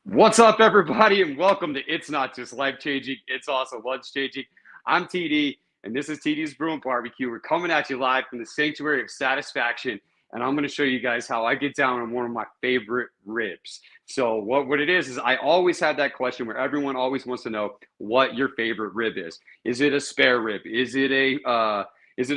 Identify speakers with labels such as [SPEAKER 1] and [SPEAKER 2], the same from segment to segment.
[SPEAKER 1] What's up, everybody, and welcome to It's Not Just Life Changing, It's Also Lunch Changing. I'm TD, and this is TD's Brew and Barbecue. We're coming at you live from the Sanctuary of Satisfaction, and I'm going to show you guys how I get down on one of my favorite ribs. So what it is I always have that question where everyone always wants to know what your favorite rib is. Is it a spare rib? Is it a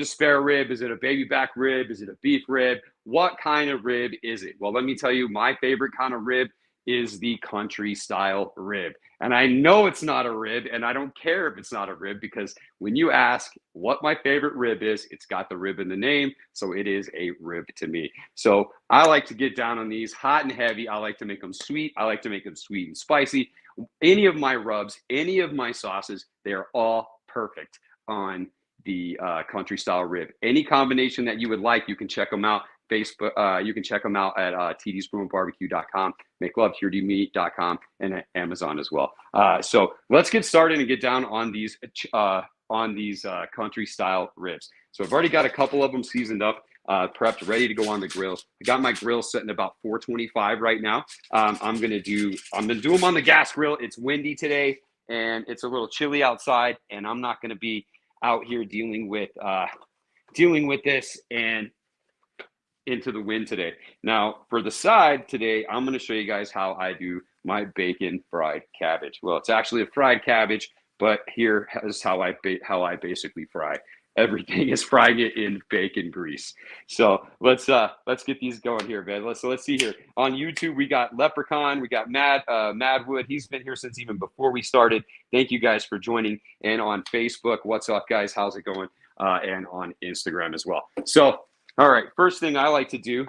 [SPEAKER 1] spare rib? Is it a baby back rib? Is it a beef rib? What kind of rib is it? Well, let me tell you, my favorite kind of rib is the country style rib. And I know it's not a rib, and I don't care if it's not a rib, because when you ask what my favorite rib is, it's got the rib in the name, so it is a rib to me. So I like to get down on these hot and heavy. I like to make them sweet. I like to make them sweet and spicy. Any of my rubs, any of my sauces, they are all perfect on the country style rib. Any combination that you would like, you can check them out. Facebook, you can check them out at tdsbrewandbbq.com, makelovetoyourmeat.com, and at Amazon as well. So let's get started and get down on these country style ribs. So I've already got a couple of them seasoned up, prepped, ready to go on the grill. I got my grill sitting about 425 right now. I'm gonna do them on the gas grill. It's windy today and it's a little chilly outside, and I'm not gonna be out here dealing with this and into the wind today. Now, for the side today, I'm going to show you guys how I do my bacon fried cabbage. Well, it's actually a fried cabbage, but here is how I basically fry. Everything is frying it in bacon grease. So let's get these going here, man. Let's see here. On YouTube, we got Leprechaun, we got Madwood. He's been here since even before we started. Thank you guys for joining. And on Facebook, what's up, guys? How's it going? And on Instagram as well. So, all right, first thing I like to do,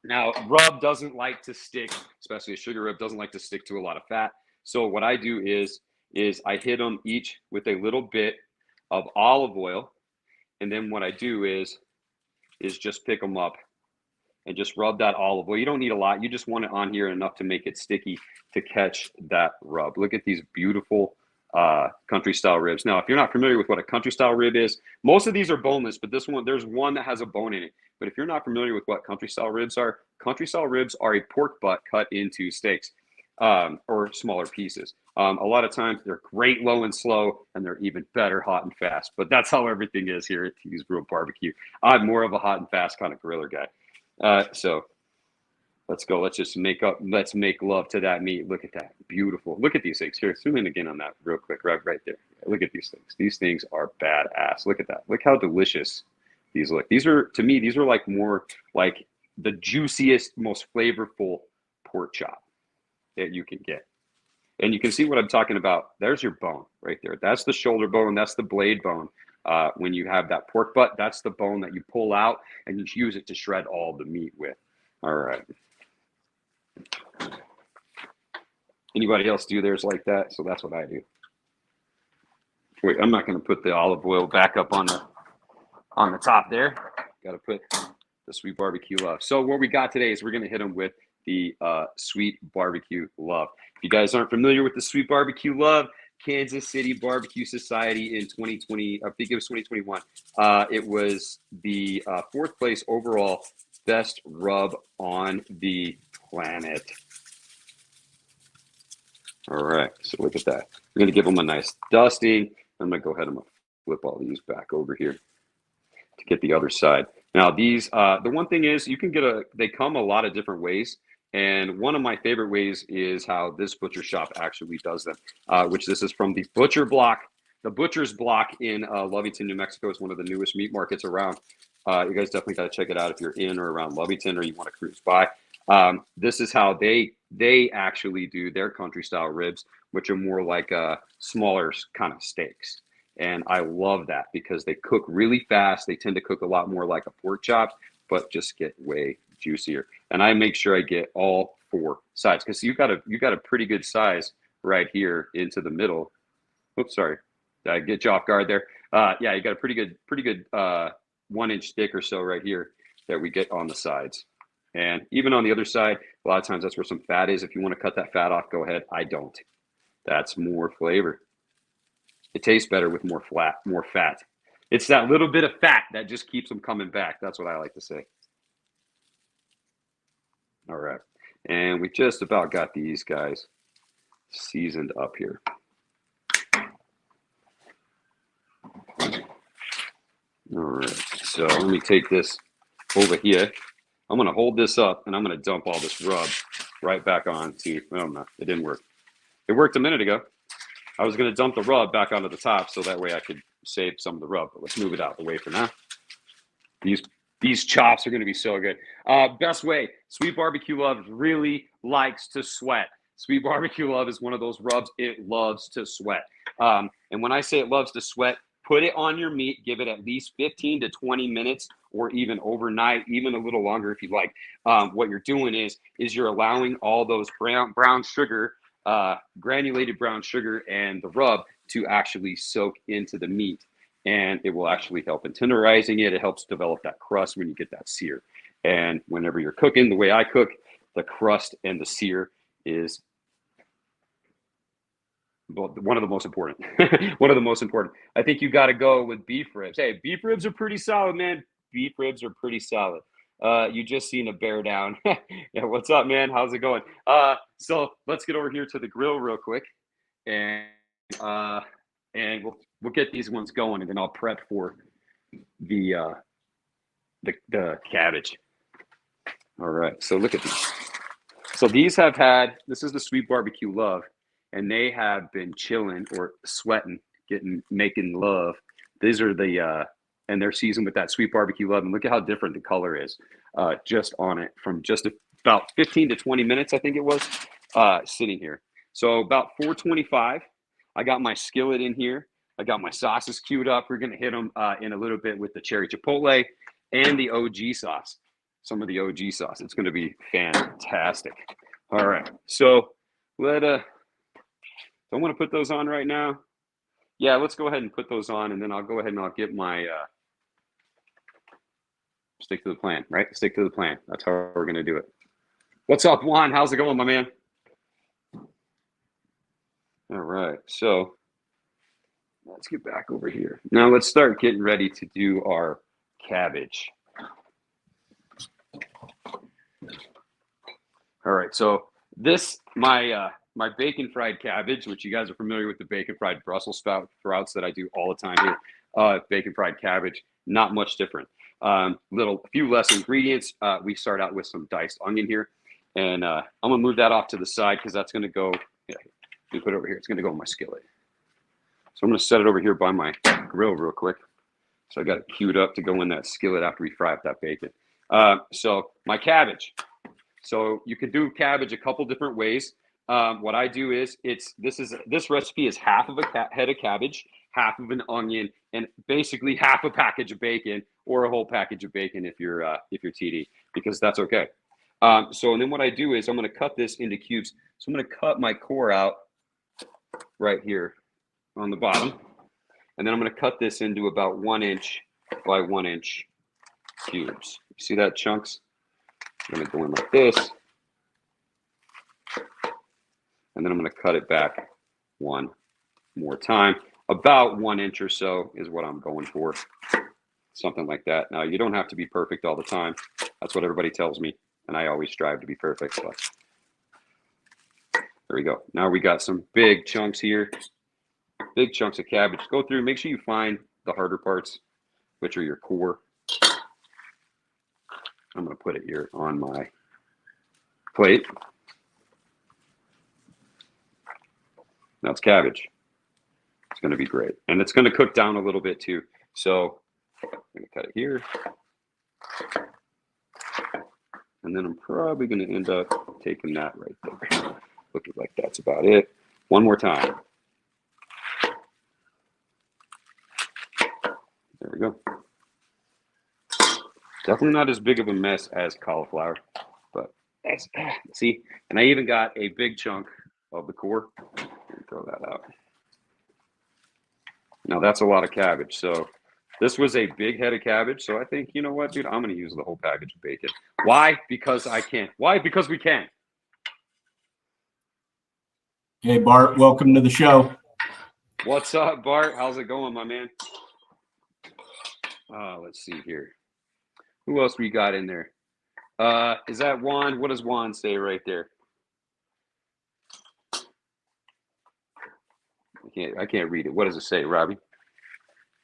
[SPEAKER 1] now rub doesn't like to stick, especially a sugar rub doesn't like to stick to a lot of fat. So what I do is I hit them each with a little bit of olive oil. And then what I do is just pick them up and just rub that olive oil. You don't need a lot. You just want it on here enough to make it sticky to catch that rub. Look at these beautiful country style ribs. Now, if you're not familiar with what a country style rib is, most of these are boneless, but there's one that has a bone in it. But if you're not familiar with what country style ribs are a pork butt cut into steaks, or smaller pieces. A lot of times they're great low and slow, and they're even better hot and fast. But that's how everything is here at TD's Brew and Barbecue. I'm more of a hot and fast kind of griller guy. So let's go. Let's make love to that meat. Look at that. Beautiful. Look at these things. Here, zoom in again on that real quick, right there. Look at these things. These things are badass. Look at that. Look how delicious these look. These are, to me, like more like the juiciest, most flavorful pork chop that you can get. And you can see what I'm talking about. There's your bone right there. That's the shoulder bone. That's the blade bone. When you have that pork butt, that's the bone that you pull out and you use it to shred all the meat with. All right. Anybody else do theirs like that? So that's what I do. Wait, I'm not going to put the olive oil back up on the top there. Got to put the Sweet BBQ Love. So what we got today is we're going to hit them with the Sweet BBQ Love. If you guys aren't familiar with the Sweet BBQ Love, Kansas City Barbecue Society in 2020, I think it was 2021. It was the 4th place overall best rub on the planet. All right, so look at that. We're going to give them a nice dusting. I'm going to go ahead and flip all these back over here to get the other side. Now these, the one thing is you can they come a lot of different ways. And one of my favorite ways is how this butcher shop actually does them, which this is from the Butcher Block. The Butcher's Block in Lovington, New Mexico is one of the newest meat markets around. You guys definitely got to check it out if you're in or around Lovington or you want to cruise by. This is how they actually do their country style ribs, which are more like smaller kind of steaks. And I love that because they cook really fast. They tend to cook a lot more like a pork chop, but just get way juicier. And I make sure I get all 4 sides because you got a pretty good size right here into the middle. Oops, sorry. Did I get you off guard there? Yeah, you got a pretty good 1-inch thick or so right here that we get on the sides. And even on the other side, a lot of times that's where some fat is. If you want to cut that fat off, go ahead. I don't. That's more flavor. It tastes better with more fat. It's that little bit of fat that just keeps them coming back. That's what I like to say. All right. And we just about got these guys seasoned up here. All right, so let me take this over here. I'm going to hold this up, and I'm going to dump all this rub right back onto, well, no, it didn't work. It worked a minute ago. I was going to dump the rub back onto the top so that way I could save some of the rub, but let's move it out of the way for now. These chops are going to be so good. Best way, Sweet BBQ Love really likes to sweat. Sweet BBQ Love is one of those rubs, it loves to sweat. And when I say it loves to sweat, put it on your meat, give it at least 15 to 20 minutes or even overnight, even a little longer if you like. What you're doing is you're allowing all those brown sugar, granulated brown sugar and the rub to actually soak into the meat. And it will actually help in tenderizing it. It helps develop that crust when you get that sear. And whenever you're cooking, the way I cook, the crust and the sear is one of the most important. One of the most important. I think you got to go with beef ribs. Hey, beef ribs are pretty solid, man. Beef ribs are pretty solid. You just seen a bear down. Yeah, what's up, man? How's it going? So let's get over here to the grill real quick, and we'll get these ones going, and then I'll prep for the cabbage. All right, so look at these. So these have had, this is the Sweet BBQ Love, and they have been chilling or sweating, making love. These are the, and they're seasoned with that Sweet BBQ Love, and look at how different the color is just on it from just about 15 to 20 minutes, I think it was, sitting here. So about 425, I got my skillet in here. I got my sauces queued up. We're going to hit them in a little bit with the cherry chipotle and the OG sauce. Some of the OG sauce. It's going to be fantastic. All right. So don't want to put those on right now. Yeah, let's go ahead and put those on, and then I'll go ahead and I'll get my stick to the plan, right? Stick to the plan. That's how we're going to do it. What's up, Juan? How's it going, my man? All right. So let's get back over here. Now let's start getting ready to do our cabbage. All right, so this, my bacon fried cabbage, which you guys are familiar with the bacon fried Brussels sprouts that I do all the time here. Bacon fried cabbage, not much different. A few less ingredients. We start out with some diced onion here, and I'm gonna move that off to the side because that's gonna go. Yeah, let me put it over here. It's gonna go in my skillet. So I'm gonna set it over here by my grill real quick. So I got it queued up to go in that skillet after we fry up that bacon. So my cabbage. So you can do cabbage a couple different ways. What I do is this recipe is half of a head of cabbage, half of an onion, and basically half a package of bacon or a whole package of bacon if you're TD, because that's okay. And then what I do is I'm going to cut this into cubes. So I'm going to cut my core out right here on the bottom, and then I'm going to cut this into about 1 inch by 1 inch cubes. See that chunks? I'm going to go in like this, and then I'm going to cut it back one more time. About 1 inch or so is what I'm going for, something like that. Now, you don't have to be perfect all the time. That's what everybody tells me, and I always strive to be perfect. But there we go. Now we got some big chunks here, big chunks of cabbage. Go through, make sure you find the harder parts, which are your core. I'm going to put it here on my plate. Now it's cabbage. It's going to be great. And it's going to cook down a little bit too. So I'm going to cut it here. And then I'm probably going to end up taking that right there. Looking like that's about it. One more time. There we go. Definitely not as big of a mess as cauliflower, but see, and I even got a big chunk of the core. Throw that out. Now that's a lot of cabbage. So this was a big head of cabbage. So I think, you know what, dude, I'm going to use the whole package of bacon. Why? Because I can. Why? Because we can.
[SPEAKER 2] Hey, Bart, welcome to the show.
[SPEAKER 1] What's up, Bart? How's it going, my man? Let's see here. Who else we got in there? Is that Juan? What does Juan say right there? I can't read it. What does it say, Robbie?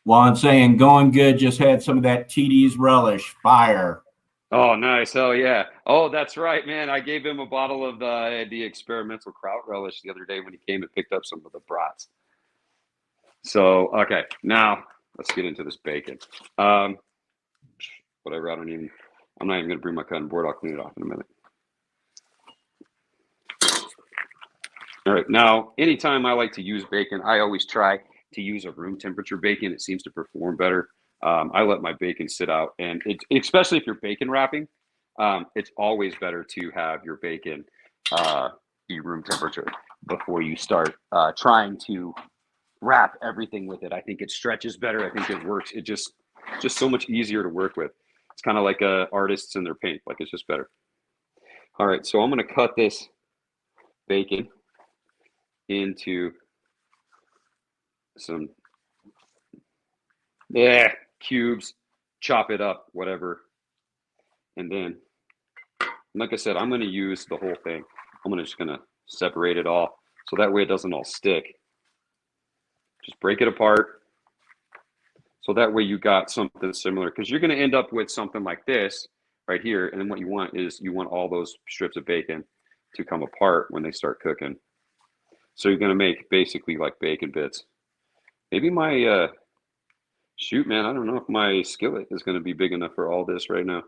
[SPEAKER 2] Juan saying, going good, just had some of that TD's relish. Fire.
[SPEAKER 1] Oh, nice. Oh, yeah. Oh, that's right, man. I gave him a bottle of the experimental kraut relish the other day when he came and picked up some of the brats. So, okay, now let's get into this bacon. Whatever, I'm not even going to bring my cutting board. I'll clean it off in a minute. All right, now, anytime I like to use bacon, I always try to use a room temperature bacon. It seems to perform better. I let my bacon sit out, and especially if you're bacon wrapping, it's always better to have your bacon be room temperature before you start trying to wrap everything with it. I think it stretches better. I think it works. It just so much easier to work with. It's kind of like artists and their paint. Like, it's just better. All right, so I'm going to cut this bacon into some cubes, chop it up, whatever. And then, like I said, I'm going to use the whole thing. I'm just going to separate it all so that way it doesn't all stick. Just break it apart so that way you got something similar, because you're going to end up with something like this right here. And then what you want is you want all those strips of bacon to come apart when they start cooking. So you're going to make basically like bacon bits. Maybe my shoot, man, I don't know if my skillet is going to be big enough for all this right now.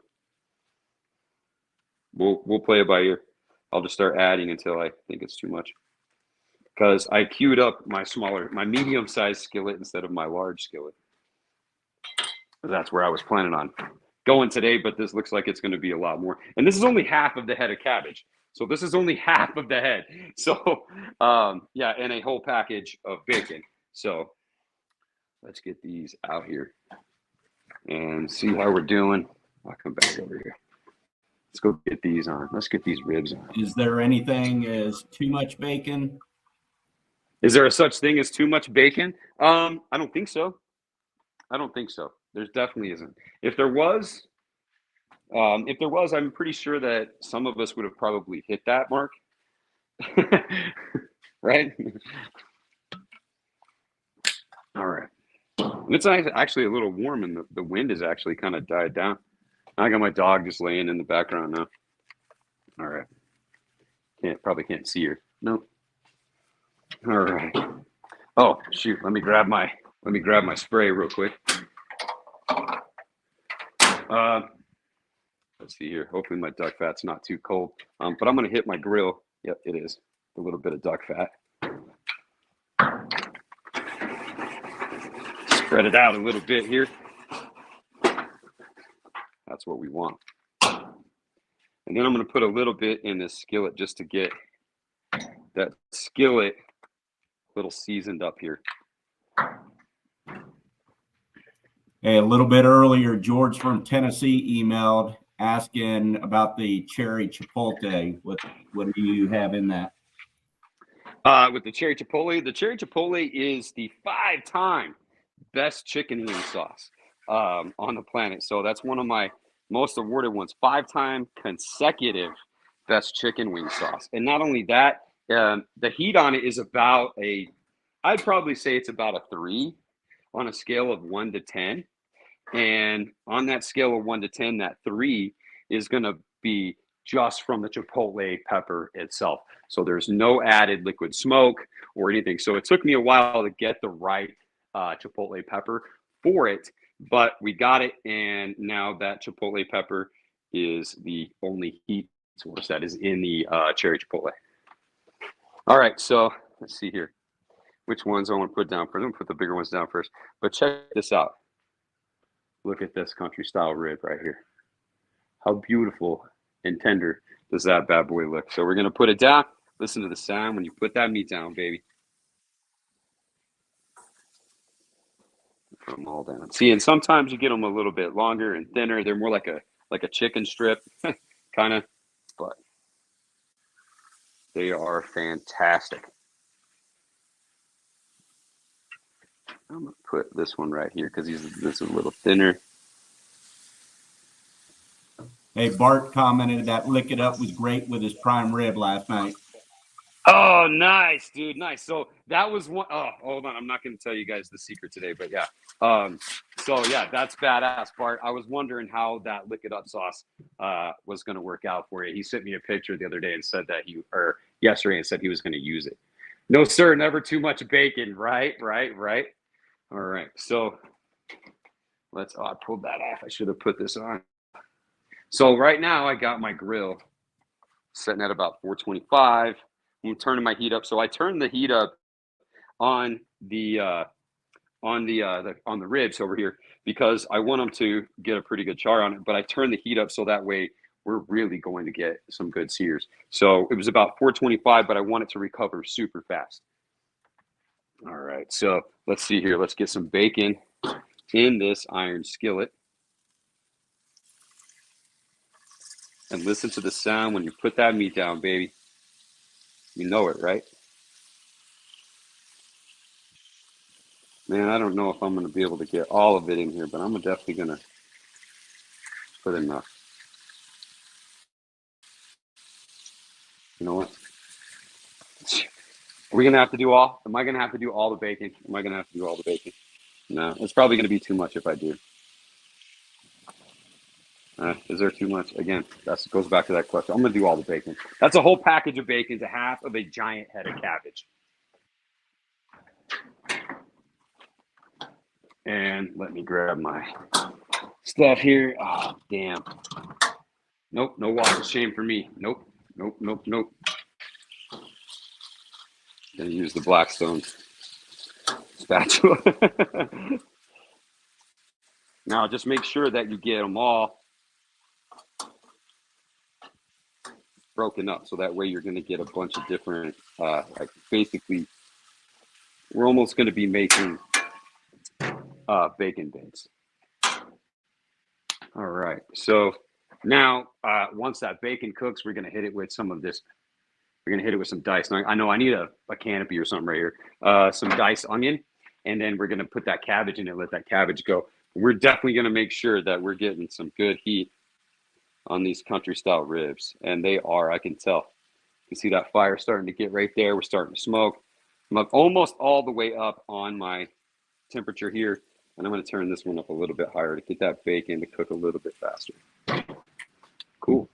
[SPEAKER 1] We'll play it by ear. I'll just start adding until I think it's too much, because I queued up my medium-sized skillet instead of my large skillet. That's where I was planning on going today, but this looks like it's going to be a lot more. And this is only half of the head of cabbage. So this is only half of the head. So yeah, and a whole package of bacon. So let's get these out here and see how we're doing. I'll come back over here. Let's go get these on. Let's get these ribs on.
[SPEAKER 2] Is there anything as too much bacon?
[SPEAKER 1] Is there a such thing as too much bacon? I don't think so. I don't think so. There's definitely isn't. If there was, I'm pretty sure that some of us would have probably hit that mark. Right? All right. And it's actually a little warm, and the wind has actually kind of died down. I got my dog just laying in the background now. All right. Probably can't see her. Nope. All right. Oh, shoot. Let me grab my spray real quick. Let's see here. Hopefully my duck fat's not too cold. But I'm going to hit my grill. Yep, it is. A little bit of duck fat. Spread it out a little bit here. That's what we want. And then I'm going to put a little bit in this skillet just to get that skillet a little seasoned up here.
[SPEAKER 2] Hey, a little bit earlier, George from Tennessee emailed asking about the cherry chipotle. What do you have in that?
[SPEAKER 1] With the cherry chipotle is the 5-time best chicken wing sauce on the planet. So that's one of my most awarded ones. 5-time consecutive best chicken wing sauce. And not only that, the heat on it is about I'd probably say it's about a 3 on a scale of 1 to 10. And on that scale of 1 to 10, that 3 is going to be just from the chipotle pepper itself. So there's no added liquid smoke or anything. So it took me a while to get the right chipotle pepper for it, but we got it. And now that chipotle pepper is the only heat source that is in the cherry chipotle. All right, so let's see here. Which ones I want to put down first? I'm going to put the bigger ones down first. But check this out. Look at this country style rib right here. How beautiful and tender does that bad boy look? So we're going to put it down. Listen to the sound when you put that meat down, baby. Put them all down. See, and sometimes you get them a little bit longer and thinner. They're more like a chicken strip, kind of, but they are fantastic. I'm going to put this one right here because this is a little thinner.
[SPEAKER 2] Hey, Bart commented that Lick It Up was great with his prime rib last night.
[SPEAKER 1] Oh, nice, dude. Nice. So that was one. Oh, hold on. I'm not going to tell you guys the secret today, but yeah. So yeah, that's badass, Bart. I was wondering how that Lick It Up sauce was going to work out for you. He sent me a picture the other day and said that or yesterday and said he was going to use it. No, sir. Never too much bacon. Right. All right. So let's, I pulled that off. I should have put this on. So right now I got my grill sitting at about 425. I'm turning my heat up. So I turn the heat up on the ribs over here because I want them to get a pretty good char on it. But I turn the heat up so that way we're really going to get some good sears. So it was about 425, but I want it to recover super fast. All right, so let's see here. Let's get some bacon in this iron skillet. And listen to the sound when you put that meat down, baby. You know it, right? Man, I don't know if I'm going to be able to get all of it in here, but I'm definitely going to put enough. You know what? Are we going to have to do all? Am I going to have to do all the bacon? Am I going to have to do all the bacon? No, it's probably going to be too much if I do. Is there too much? Again, that goes back to that question. I'm going to do all the bacon. That's a whole package of bacon to half of a giant head of cabbage. And let me grab my stuff here. Oh, damn. Nope, no walk of shame for me. Nope. Gonna use the Blackstone spatula. Now, just make sure that you get them all broken up, so that way you're going to get a bunch of different, like basically, we're almost going to be making bacon bits. All right, so now once that bacon cooks, we're going to hit it with some of this. We're going to hit it with some diced. Now, I know I need a canopy or something right here. Some diced onion, and then we're going to put that cabbage in it, let that cabbage go. We're definitely going to make sure that we're getting some good heat on these country style ribs, and they are, I can tell. You can see that fire starting to get right there. We're starting to smoke. I'm up almost all the way up on my temperature here, and I'm going to turn this one up a little bit higher to get that bacon to cook a little bit faster. Cool.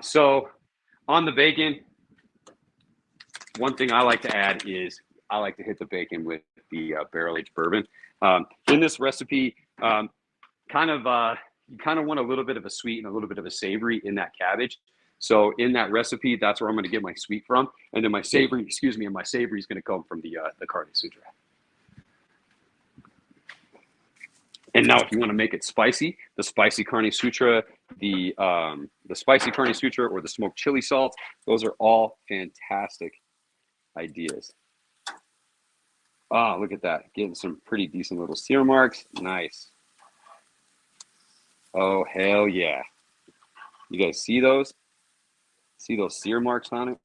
[SPEAKER 1] So on the bacon, one thing I like to add is I like to hit the bacon with the barrel-aged bourbon. In this recipe, you kind of want a little bit of a sweet and a little bit of a savory in that cabbage. So in that recipe, that's where I'm going to get my sweet from, and then my savory, is going to come from the Carne Sutra. And now, if you want to make it spicy, the spicy Carne Sutra, the spicy Carne Sutra, or the smoked chili salt, those are all fantastic ideas. Oh, look at that. Getting some pretty decent little sear marks. Nice. Oh, hell yeah. You guys see those? See those sear marks on it?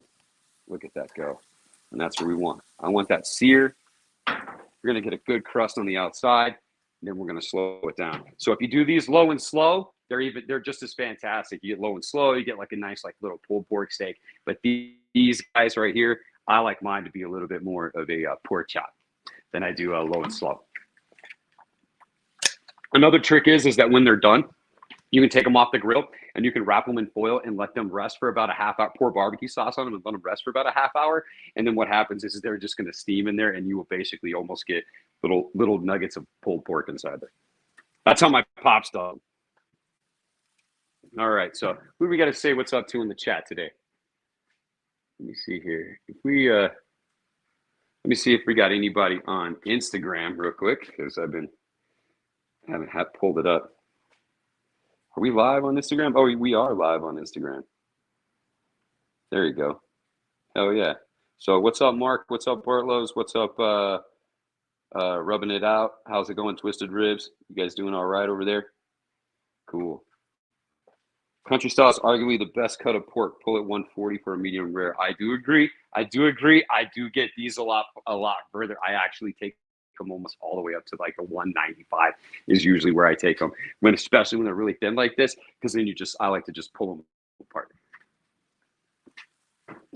[SPEAKER 1] Look at that go. And that's what we want. I want that sear. We're going to get a good crust on the outside, and then we're going to slow it down. So if you do these low and slow, they're just as fantastic. You get low and slow, you get like a nice like little pulled pork steak. But these guys right here, I like mine to be a little bit more of a pork chop than I do low and slow. Another trick is that when they're done, you can take them off the grill and you can wrap them in foil and let them rest for about a half hour. Pour barbecue sauce on them and let them rest for about a half hour. And then what happens is they're just going to steam in there, and you will basically almost get little nuggets of pulled pork inside there. That's how my pops do them. All right, so who do we got to say what's up to in the chat today? Let me see here. Let me see if we got anybody on Instagram real quick, because I haven't pulled it up. Are we live on Instagram? Oh, we are live on Instagram. There you go. Oh yeah. So what's up, Mark? What's up, Bartlows? What's up, Rubbing It Out? How's it going, Twisted Ribs? You guys doing all right over there? Cool. Country style is arguably the best cut of pork. Pull at 140 for a medium rare. I do agree. I do get these a lot further. I actually take them almost all the way up to like a 195 is usually where I take them, especially when they're really thin like this, because then I like to just pull them apart.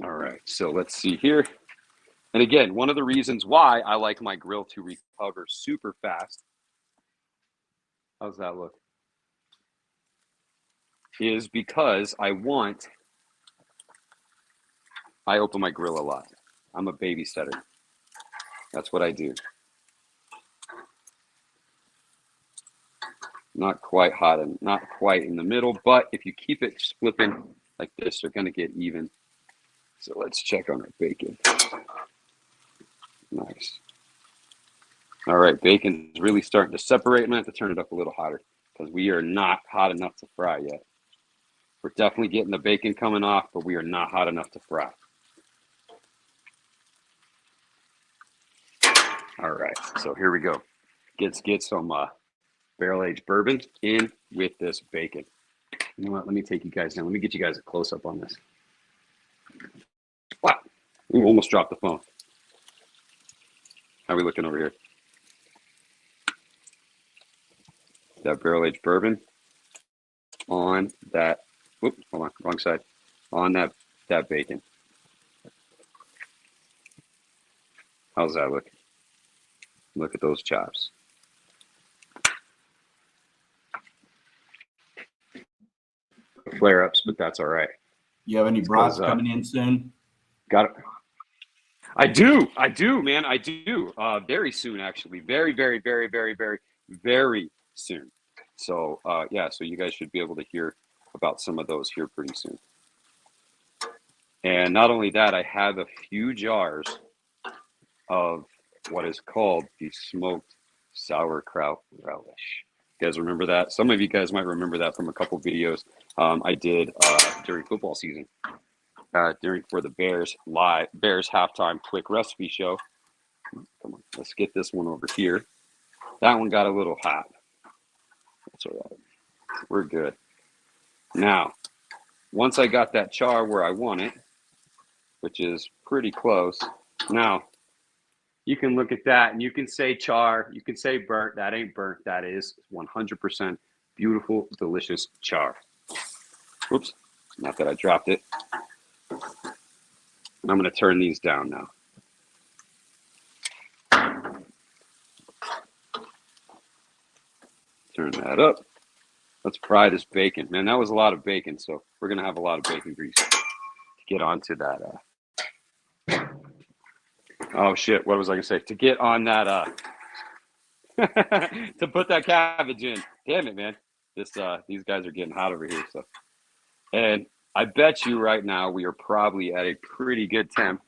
[SPEAKER 1] All right, so let's see here. And again, one of the reasons why I like my grill to recover super fast, how's that look, is because I open my grill a lot. I'm a babysitter. That's what I do. Not quite hot and not quite in the middle, but if you keep it flipping like this, they're going to get even. So let's check on our bacon. Nice. All right, bacon's really starting to separate. I'm going to have to turn it up a little hotter because we are not hot enough to fry yet. We're definitely getting the bacon coming off, but we are not hot enough to fry. All right, so here we go. Let's get some barrel-aged bourbon in with this bacon. You know what? Let me take you guys down. Let me get you guys a close-up on this. Wow, we almost dropped the phone. How are we looking over here? That barrel-aged bourbon on that. Whoop, hold on, wrong side. On that bacon. How's that look? Look at those chops. Flare-ups, but that's all right.
[SPEAKER 2] You have any brats coming in soon?
[SPEAKER 1] Got it. I do, man. I do. Very soon, actually. Very, very, very, very, very, very soon. So, yeah, so you guys should be able to hear about some of those here pretty soon. And not only that, I have a few jars of what is called the smoked sauerkraut relish. You guys remember that? Some of you guys might remember that from a couple videos I did during football season. For the Bears halftime quick recipe show. Come on, let's get this one over here. That one got a little hot. That's all right. We're good. Now, once I got that char where I want it, which is pretty close, now you can look at that and you can say char, you can say burnt. That ain't burnt. That is 100% beautiful, delicious char. Oops, not that I dropped it. I'm going to turn these down now. Turn that up. Let's fry this bacon. Man, that was a lot of bacon, so we're going to have a lot of bacon grease to get onto that. Oh, shit. What was I going to say? To get on that, to put that cabbage in. Damn it, man. These guys are getting hot over here. So, and I bet you right now we are probably at a pretty good temp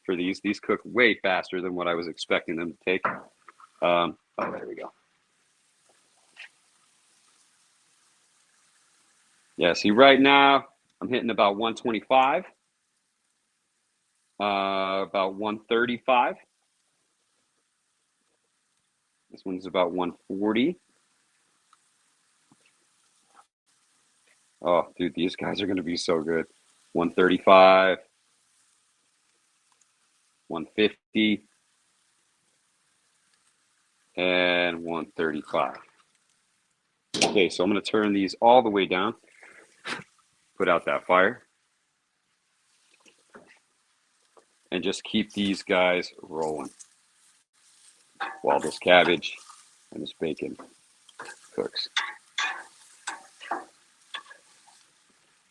[SPEAKER 1] for these. These cook way faster than what I was expecting them to take. Oh, there we go. Yeah, see, right now I'm hitting about 125, about 135. This one's about 140. Oh, dude, these guys are going to be so good. 135, 150, and 135. Okay, so I'm going to turn these all the way down. Put out that fire. And just keep these guys rolling while this cabbage and this bacon cooks.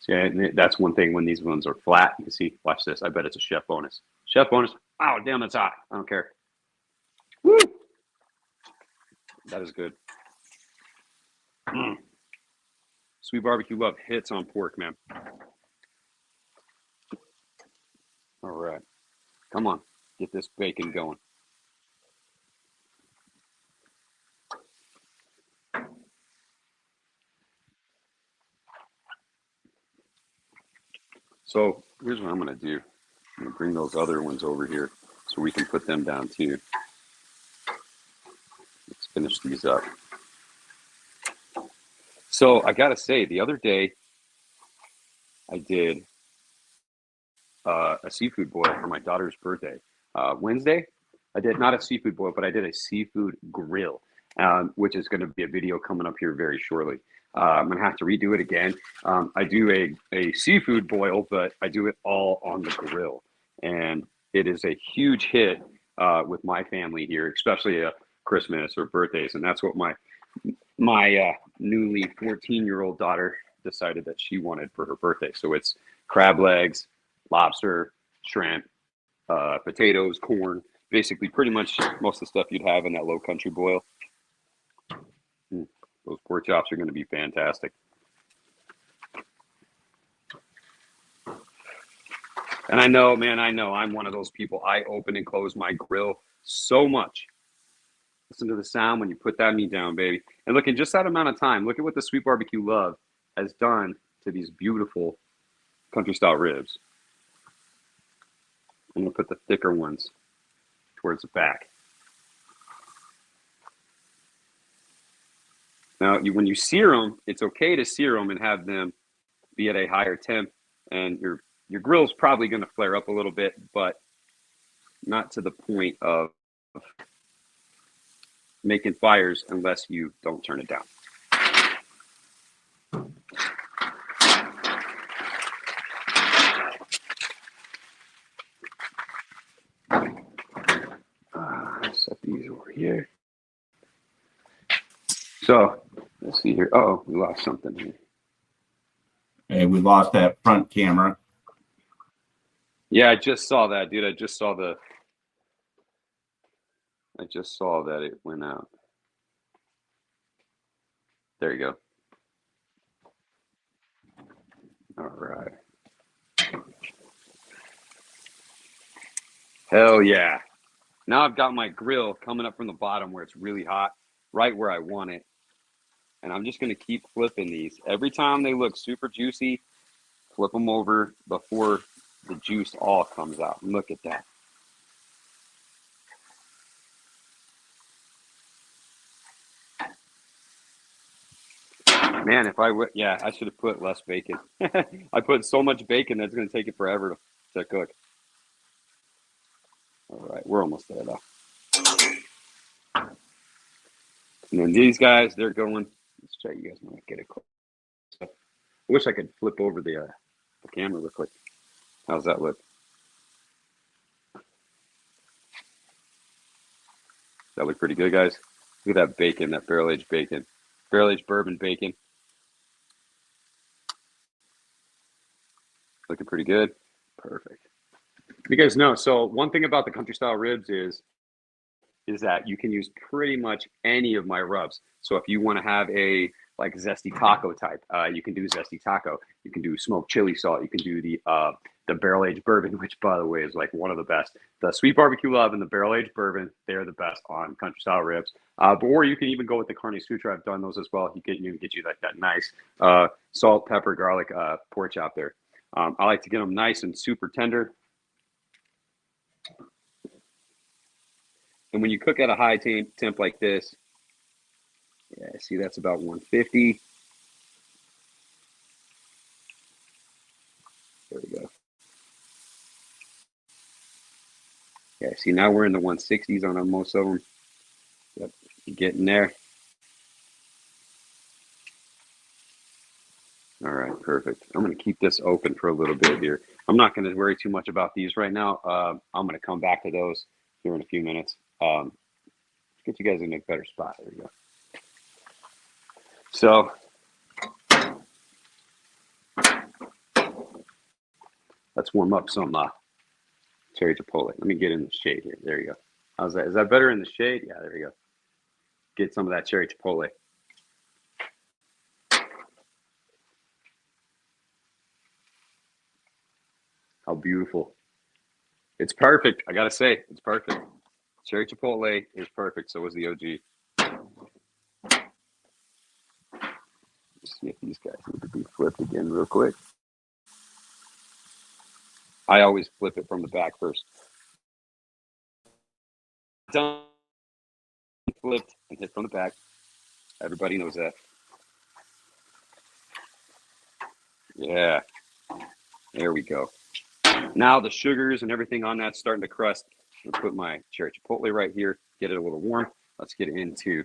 [SPEAKER 1] See, that's one thing when these ones are flat. You can see, watch this. I bet it's a chef bonus. Chef bonus. Oh, damn, that's hot. I don't care. Woo! That is good. Sweet BBQ Love hits on pork, man. All right. Come on. Get this bacon going. So here's what I'm going to do. I'm going to bring those other ones over here so we can put them down too. Let's finish these up. So I got to say, the other day I did a seafood boil for my daughter's birthday. Wednesday, I did not a seafood boil, but I did a seafood grill, which is going to be a video coming up here very shortly. I'm going to have to redo it again. I do a seafood boil, but I do it all on the grill. And it is a huge hit with my family here, especially Christmas or birthdays. And that's what my newly 14-year-old daughter decided that she wanted for her birthday. So it's crab legs, lobster, shrimp, potatoes, corn, basically pretty much most of the stuff you'd have in that low country boil. Those pork chops are going to be fantastic. And I know, man, I'm one of those people. I open and close my grill so much. Listen to the sound when you put that meat down, baby. And look, in just that amount of time, look at what the Sweet BBQ Love has done to these beautiful country style ribs. I'm going to put the thicker ones towards the back. Now, when you sear them, it's okay to sear them and have them be at a higher temp, and your grill's probably going to flare up a little bit, but not to the point of making fires unless you don't turn it down. Set these over here. So let's see here. Oh, we lost something here.
[SPEAKER 2] Hey, we lost that front camera.
[SPEAKER 1] Yeah, I just saw that, dude. I just saw that it went out. There you go. All right. Hell yeah. Now I've got my grill coming up from the bottom where it's really hot, right where I want it. And I'm just going to keep flipping these. Every time they look super juicy, flip them over before the juice all comes out. Look at that. Man, if I would, yeah, I should have put less bacon. I put so much bacon that's going to take it forever to cook. All right, we're almost there though. And then these guys, they're going. Let's try. You guys might get it close. I wish I could flip over the camera real quick. How's that look? That look pretty good, guys. Look at that bacon, that barrel-aged bacon, barrel-aged bourbon bacon. Looking pretty good. Perfect. You guys know, so one thing about the country style ribs is that you can use pretty much any of my rubs. So if you want to have a like zesty taco type, you can do zesty taco. You can do smoked chili salt. You can do the barrel aged bourbon, which by the way is like one of the best. The Sweet BBQ Love and the barrel aged bourbon, they're the best on country style ribs. Or you can even go with the Carne Sutra. I've done those as well. You can even get you like that nice salt, pepper, garlic pork chop there. I like to get them nice and super tender. And when you cook at a high temp like this, yeah, see that's about 150. There we go. Yeah, see now we're in the 160s on most of them. Yep, getting there. All right, perfect. I'm going to keep this open for a little bit here. I'm not going to worry too much about these right now. I'm going to come back to those here in a few minutes. Get you guys in a better spot. There we go. So let's warm up some cherry chipotle. Let me get in the shade here. There you go. How's that? Is that better in the shade? Yeah, there you go. Get some of that cherry chipotle. How beautiful. It's perfect. I got to say, it's perfect. Cherry chipotle is perfect. So was the OG. Let's see if these guys need to be flipped again real quick. I always flip it from the back first. Done, flipped, and hit from the back. Everybody knows that. Yeah. There we go. Now the sugars and everything on that's starting to crust. I'm gonna put my cherry chipotle right here, get it a little warm. Let's get into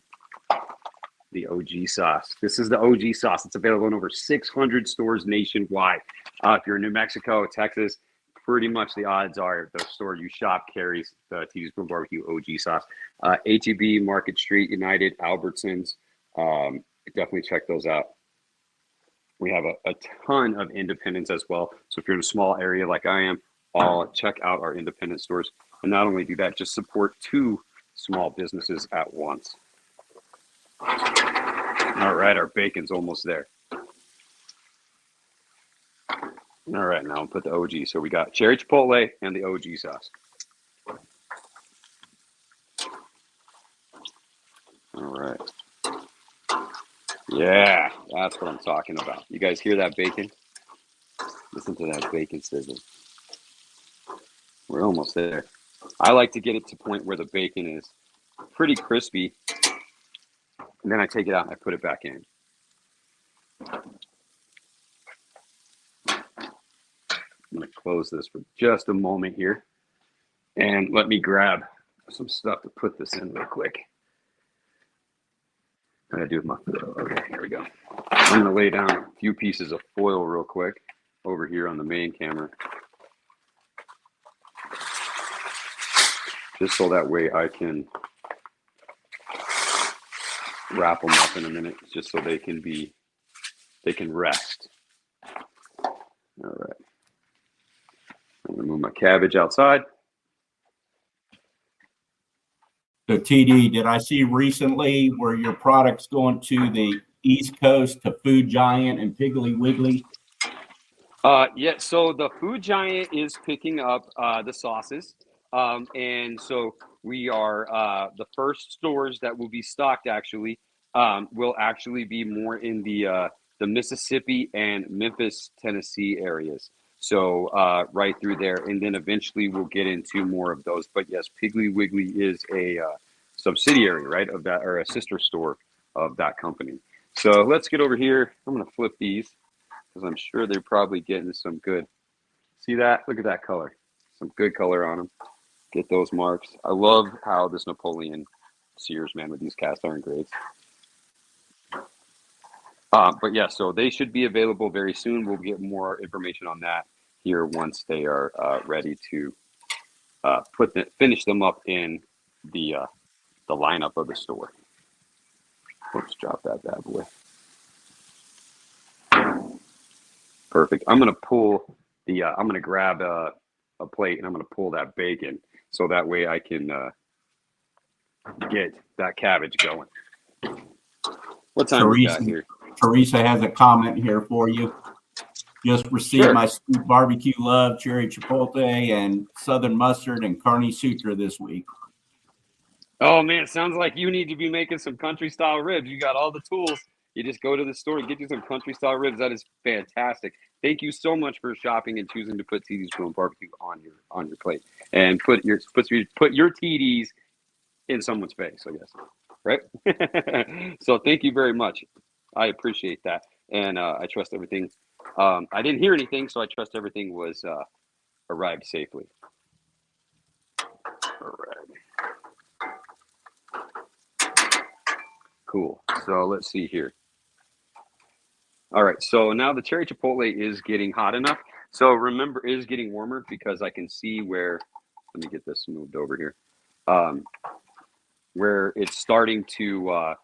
[SPEAKER 1] the OG sauce. This is the OG sauce. It's available in over 600 stores nationwide. If you're in New Mexico, Texas, pretty much the odds are the store you shop carries the tdsbrewandbbq Barbecue OG sauce. HEB, Market Street, United, Albertsons, definitely check those out. We have a ton of independents as well. So if you're in a small area like I am, I'll check out our independent stores. And not only do that, just support 2 small businesses at once. All right, our bacon's almost there. All right, now I'll put the OG. So we got cherry chipotle and the OG sauce. All right. Yeah, that's what I'm talking about. You guys hear that bacon? Listen to that bacon sizzle. We're almost there. I like to get it to the point where the bacon is pretty crispy. And then I take it out and I put it back in. I'm going to close this for just a moment here. And let me grab some stuff to put this in real quick. What do I do with my foil? Okay, here we go. I'm going to lay down a few pieces of foil real quick over here on the main camera. Just so that way I can wrap them up in a minute, just so they can rest. All right. I'm going to move my cabbage outside.
[SPEAKER 2] So TD, did I see recently where your product's going to the East Coast to Food Giant and Piggly Wiggly?
[SPEAKER 1] Yeah, so the Food Giant is picking up the sauces. And so we are the first stores that will be stocked actually will actually be more in the Mississippi and Memphis, Tennessee areas. So right through there, and then eventually we'll get into more of those. But yes, Piggly Wiggly is a subsidiary, right, of that, or a sister store of that company. So let's get over here. I'm going to flip these because I'm sure they're probably getting some good. See that? Look at that color. Some good color on them. Get those marks. I love how this Napoleon sears, man, with these cast iron grates. But yeah, so they should be available very soon. We'll get more information on that here once they are ready to finish them up in the lineup of the store. Let's drop that bad boy. Perfect. I'm gonna pull the. I'm gonna grab a plate and I'm gonna pull that bacon so that way I can get that cabbage going. What time we got here?
[SPEAKER 2] Teresa has a comment here for you. Just received my Sweet BBQ Love, cherry chipotle, and southern mustard and Carne Sutra this week.
[SPEAKER 1] Oh man, it sounds like you need to be making some country style ribs. You got all the tools. You just go to the store and get you some country style ribs. That is fantastic. Thank you so much for shopping and choosing to put tdsbrewandbbq on your plate and put your TDs in someone's face, I guess. Right? So thank you very much. I appreciate that. And I trust everything. I didn't hear anything, so I trust everything was arrived safely. All right. Cool. So let's see here. All right. So now the cherry chipotle is getting hot enough. So remember, it is getting warmer because I can see where, let me get this moved over here, where it's starting to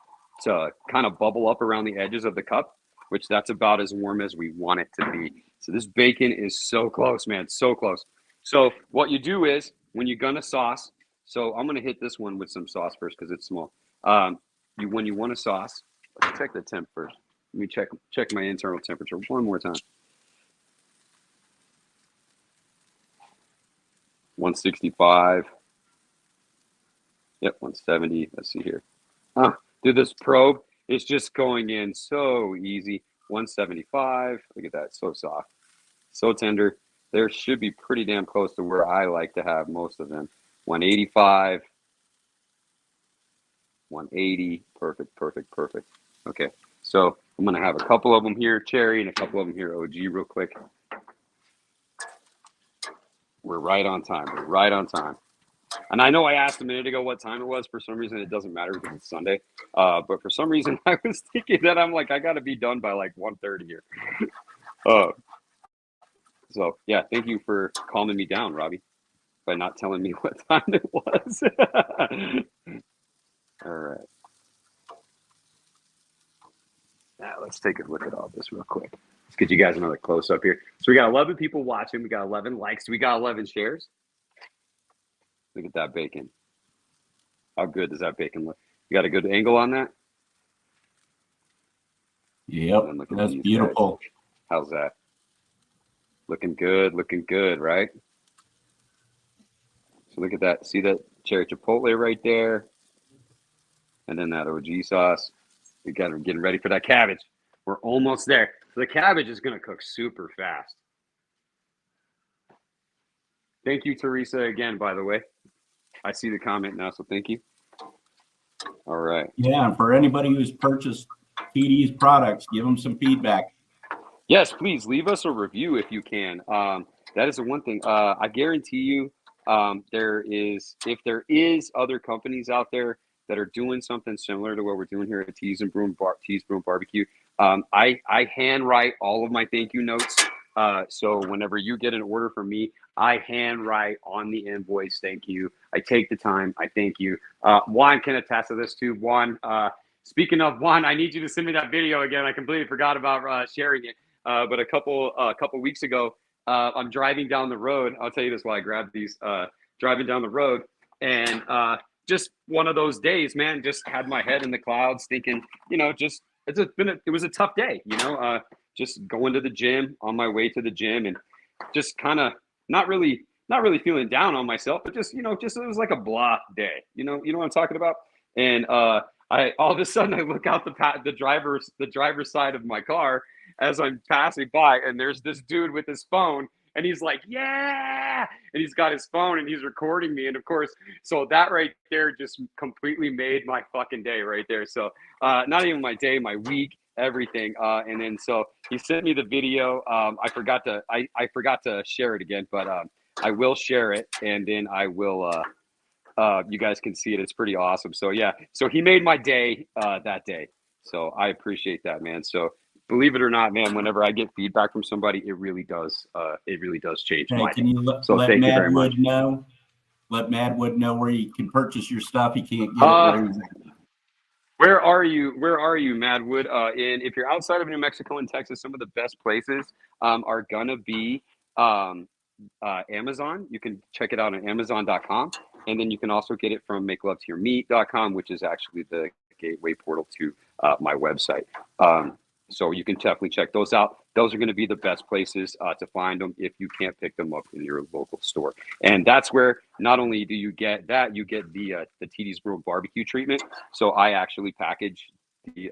[SPEAKER 1] kind of bubble up around the edges of the cup, which that's about as warm as we want it to be. So this bacon is so close, man, so close. So what you do is when you're gonna sauce, so I'm gonna hit this one with some sauce first because it's small. When you want a sauce, let's check the temp first. Let me check my internal temperature one more time. 165. Yep, 170. Let's see here. Dude, this probe is just going in so easy. 175. Look at that. So soft. So tender. There should be pretty damn close to where I like to have most of them. 185. 180. Perfect, perfect, perfect. Okay. So I'm going to have a couple of them here, cherry, and a couple of them here, OG, real quick. We're right on time. We're right on time. And I know I asked a minute ago what time it was. For some reason, it doesn't matter because it's Sunday. But for some reason, I was thinking that I'm like, I got to be done by like 1:30 here. So, yeah, thank you for calming me down, Robbie, by not telling me what time it was. All right. Now, let's take a look at all this real quick. Let's get you guys another close-up here. So we got 11 people watching. We got 11 likes. We got 11 shares. Look at that bacon. How good does that bacon look? You got a good angle on that?
[SPEAKER 2] Yep, that's beautiful.
[SPEAKER 1] Guys. How's that? Looking good, right? So look at that. See that cherry chipotle right there? And then that OG sauce. We got her getting ready for that cabbage. We're almost there. So the cabbage is going to cook super fast. Thank you, Teresa, again, by the way. I see the comment now, so thank you. All right.
[SPEAKER 2] Yeah, and for anybody who's purchased TD's products, give them some feedback.
[SPEAKER 1] Yes, please leave us a review if you can. That is the one thing. I guarantee you, if there is other companies out there that are doing something similar to what we're doing here at Brew and Barbecue. I handwrite all of my thank you notes. So whenever you get an order from me, I handwrite on the invoice, thank you. I take the time, I thank you. Juan can attest to this too. Juan, speaking of Juan, I need you to send me that video again. I completely forgot about sharing it. But a couple weeks ago, I'm driving down the road. I'll tell you this while I grab these. Driving down the road, and just one of those days, man. Just had my head in the clouds, thinking, it was a tough day, just going to the gym, on my way to the gym, and just kind of not really feeling down on myself, but just it was like a blah day, you know what I'm talking about. And I all of a sudden I look out the driver's side of my car as I'm passing by, and there's this dude with his phone, and he's like, yeah, and he's got his phone and he's recording me. And of course, so that right there just completely made my fucking day right there. So not even my day, my week, everything. And then so he sent me the video. I forgot to share it again, but I will share it, and then I will you guys can see it. It's pretty awesome. So yeah, so he made my day that day. So I appreciate that, man. So believe it or not, man, whenever I get feedback from somebody, it really does change my
[SPEAKER 2] Can you let Madwood know? Let Madwood know where you can purchase your stuff. He can't get it.
[SPEAKER 1] Where are you, Madwood? And if you're outside of New Mexico and Texas, some of the best places are gonna be Amazon. You can check it out on Amazon.com, and then you can also get it from MakeLoveToYourMeat.com, which is actually the gateway portal to my website. So you can definitely check those out. Those are going to be the best places to find them if you can't pick them up in your local store. And that's where not only do you get that, you get the TD's Brew and Barbecue treatment. So I actually package the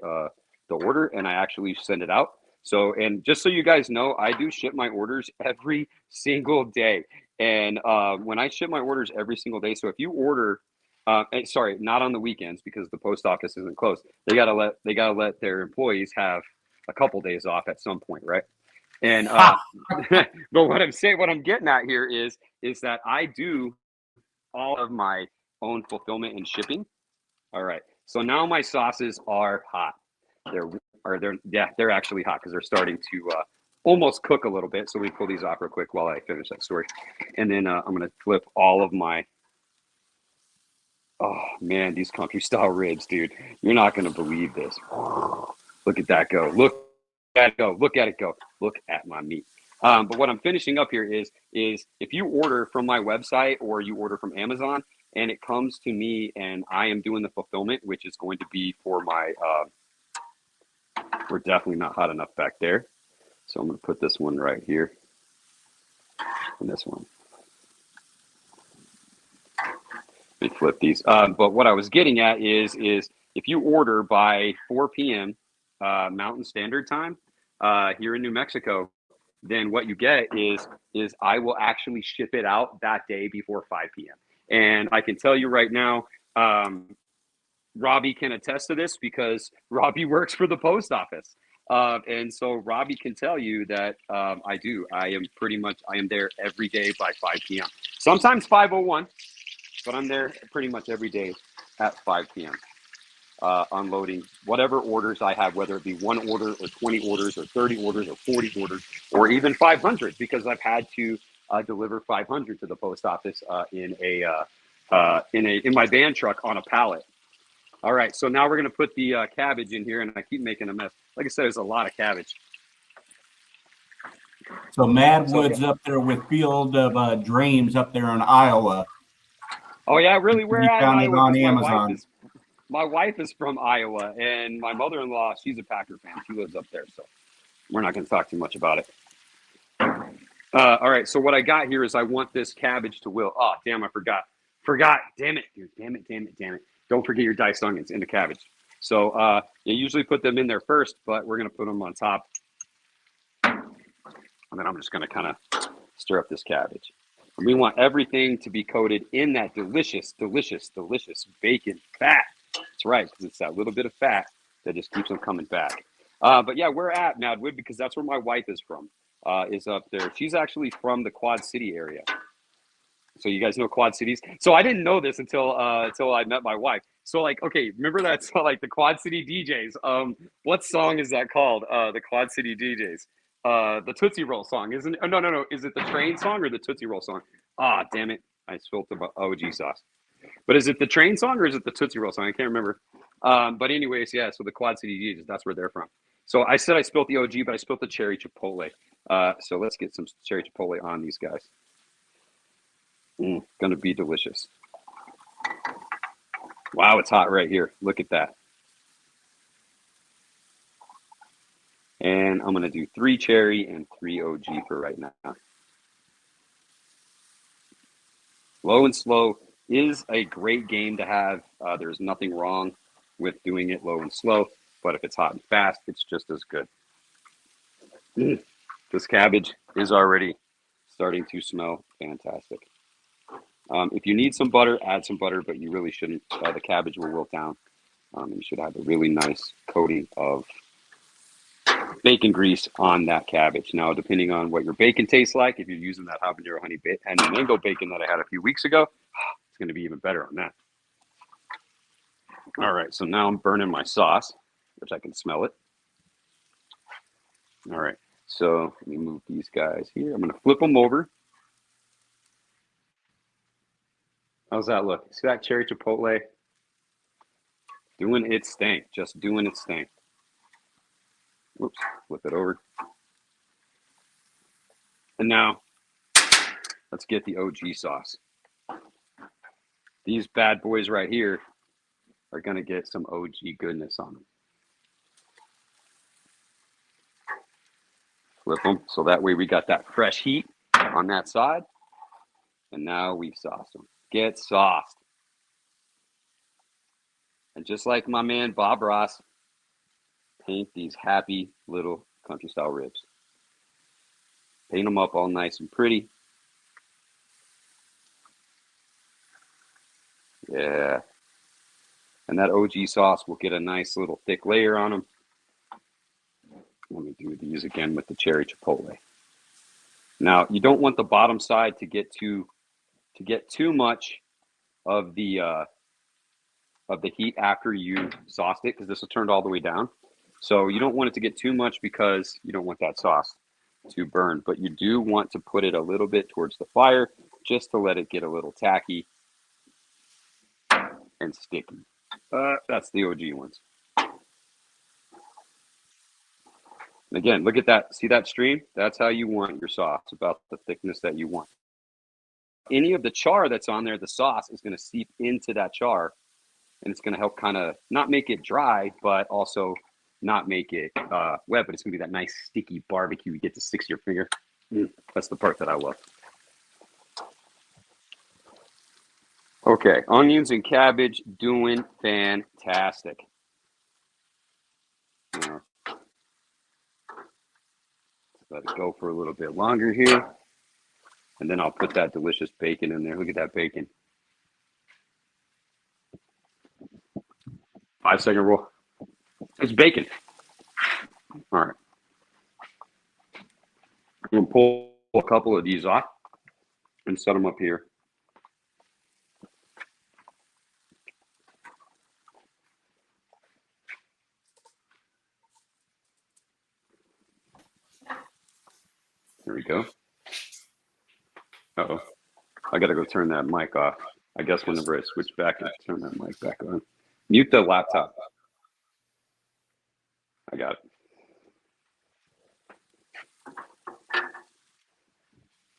[SPEAKER 1] order and I actually send it out. So, and just so you guys know, I do ship my orders every single day. And when I ship my orders every single day, so if you order, sorry, not on the weekends because the post office isn't closed. They gotta let their employees have a couple days off at some point, right? And but what I'm getting at here is that I do all of my own fulfillment and shipping. All right, so now my sauces are hot. They're actually hot because they're starting to almost cook a little bit. So we pull these off real quick while I finish that story, and then I'm gonna flip all of my. Oh man, these country style ribs, dude! You're not gonna believe this. Look at that go. Look at it go. Look at it go. Look at my meat. But what I'm finishing up here is if you order from my website or you order from Amazon and it comes to me and I am doing the fulfillment, which is going to be for my, we're definitely not hot enough back there. So I'm going to put this one right here and this one. Let me flip these. But what I was getting at is if you order by 4 p.m. Mountain Standard Time here in New Mexico, then what you get is I will actually ship it out that day before 5 p.m. And I can tell you right now, Robbie can attest to this because Robbie works for the post office. And so Robbie can tell you that I do. I am there every day by 5 p.m. Sometimes 5:01. but I'm there pretty much every day at 5 p.m. Unloading whatever orders I have, whether it be 1 order or 20 orders or 30 orders or 40 orders or even 500, because I've had to deliver 500 to the post office in my van truck on a pallet. All right, so now we're gonna put the cabbage in here, and I keep making a mess. Like I said, there's a lot of cabbage.
[SPEAKER 2] So Madwood's up there with Field of Dreams up there in Iowa.
[SPEAKER 1] Oh yeah, really? Where
[SPEAKER 2] You
[SPEAKER 1] at
[SPEAKER 2] found it
[SPEAKER 1] Iowa?
[SPEAKER 2] on
[SPEAKER 1] 'Cause
[SPEAKER 2] Amazon.
[SPEAKER 1] my wife is from Iowa, and my mother-in-law, she's a Packer fan. She lives up there, so we're not going to talk too much about it. All right, so what I got here is I want this cabbage to wilt. Oh, damn, I forgot. Damn it, dude. Damn it. Don't forget your diced onions in the cabbage. So you usually put them in there first, but we're going to put them on top. And then I'm just going to kind of stir up this cabbage. And we want everything to be coated in that delicious bacon fat. That's right, because it's that little bit of fat that just keeps them coming back. But yeah, we're at Madwood because that's where my wife is from, is up there. She's actually from the Quad City area. So you guys know Quad Cities? So I didn't know this until I met my wife. So like, okay, remember that song, like the Quad City DJs? What song is that called? The Quad City DJs. The Tootsie Roll song, isn't it? Oh, no. Is it the Train song or the Tootsie Roll song? Ah, damn it. I spilled the OG sauce. But is it the Train song or is it the Tootsie Roll song? I can't remember. But anyways, yeah, so the Quad City DJs, that's where they're from. So I said I spilled the OG, but I spilled the cherry chipotle. So let's get some cherry chipotle on these guys. Gonna be delicious. Wow, it's hot right here. Look at that. And I'm gonna do 3 cherry and 3 OG for right now. Low and slow is a great game to have. There's nothing wrong with doing it low and slow, but if it's hot and fast, it's just as good. This cabbage is already starting to smell fantastic. If you need some butter, add some butter, but you really shouldn't. The cabbage will wilt down. You should have a really nice coating of bacon grease on that cabbage. Now, depending on what your bacon tastes like, if you're using that habanero honey and mango bacon that I had a few weeks ago, it's going to be even better on that. All right, so now I'm burning my sauce, which I can smell it. All right, so let me move these guys here. I'm going to flip them over. How's that look? See that cherry chipotle? Doing its thing, just doing its thing. Whoops, flip it over. And now, let's get the OG sauce. These bad boys right here are gonna get some OG goodness on them. Flip them, so that way we got that fresh heat on that side. And now we've sauced them. Get sauced. And just like my man Bob Ross, paint these happy little country style ribs. Paint them up all nice and pretty. Yeah. And that OG sauce will get a nice little thick layer on them. Let me do these again with the cherry chipotle. Now, you don't want the bottom side to get too much of the heat after you sauced it, because this will turn all the way down. So you don't want it to get too much because you don't want that sauce to burn, but you do want to put it a little bit towards the fire just to let it get a little tacky and sticky. That's the OG ones. And again, look at that. See that stream? That's how you want your sauce, about the thickness that you want. Any of the char that's on there, the sauce is going to seep into that char, and it's going to help kind of not make it dry, but also not make it wet, but it's going to be that nice sticky barbecue you get to stick to your finger. That's the part that I love. Okay, onions and cabbage doing fantastic. Let it go for a little bit longer here. And then I'll put that delicious bacon in there. Look at that bacon. 5-second roll. It's bacon. All right. I'm going to pull a couple of these off and set them up here. we go. Uh-oh. I got to go turn that mic off. I guess whenever I switch back, I turn that mic back on. Mute the laptop. I got it.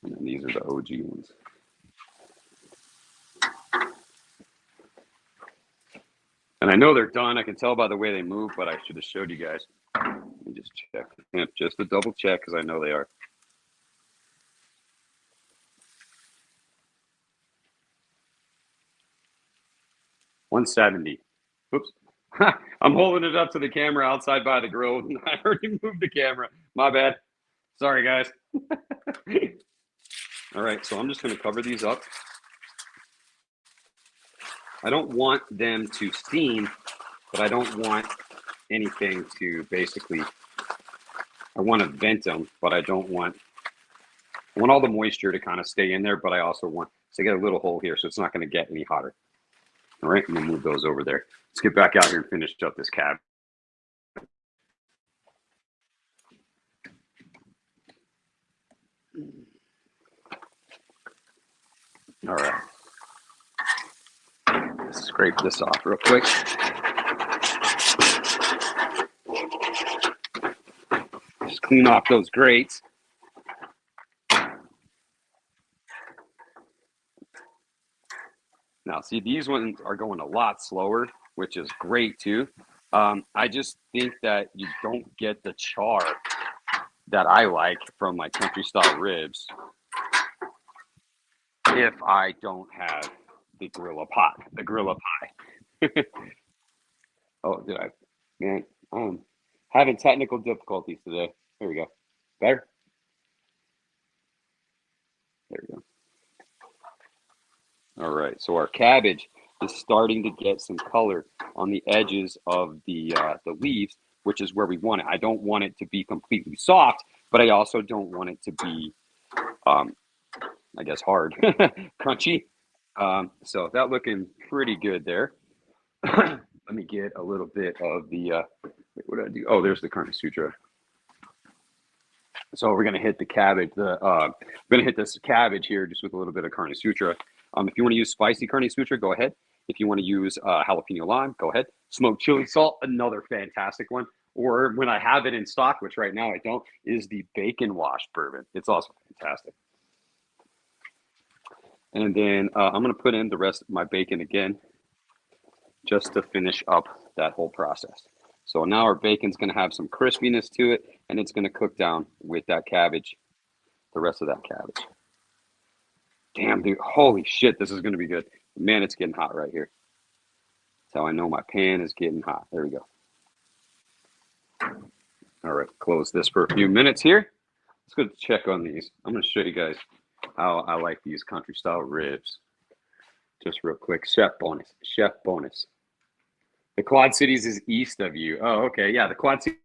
[SPEAKER 1] And then these are the OG ones. And I know they're done. I can tell by the way they move, but I should have showed you guys. Let me just check. Yep, just to double check because I know they are. $170. Oops. I'm holding it up to the camera outside by the grill. I already moved the camera. My bad. Sorry, guys. All right, so I'm just going to cover these up. I don't want them to steam, but I don't want anything to basically, I want to vent them, but I want all the moisture to kind of stay in there, but I also want to get a little hole here so it's not going to get any hotter. All right, I'm going to move those over there. Let's get back out here and finish up this cab. All right. Let's scrape this off real quick. Just clean off those grates. Now, see, these ones are going a lot slower, which is great too. I just think that you don't get the char that I like from my country style ribs if I don't have the Gorilla pot, the Gorilla pie. Oh, did I? Man, I'm having technical difficulties today. There we go. Better? There we go. All right, so our cabbage is starting to get some color on the edges of the leaves, which is where we want it. I don't want it to be completely soft, but I also don't want it to be, I guess, hard, crunchy. So that looking pretty good there. Let me get a little bit of the, wait, what did I do? Oh, there's the Carne Sutra. So we're gonna hit the cabbage. We're gonna hit this cabbage here just with a little bit of Carne Sutra. If you want to use spicy Carne Sutra, go ahead. If you want to use jalapeno lime, go ahead. Smoked chili salt, another fantastic one. Or when I have it in stock, which right now I don't, is the bacon wash bourbon. It's also fantastic. And then I'm gonna put in the rest of my bacon again, just to finish up that whole process. So now our bacon's gonna have some crispiness to it, and it's gonna cook down with that cabbage, the rest of that cabbage. Damn, dude, holy shit, this is gonna be good. Man, it's getting hot right here. That's how I know my pan is getting hot. There we go. All right, close this for a few minutes here. Let's go check on these. I'm gonna show you guys how I like these country style ribs. Just real quick, chef bonus, chef bonus. The Quad Cities is east of you. Oh, okay, yeah, the Quad Cities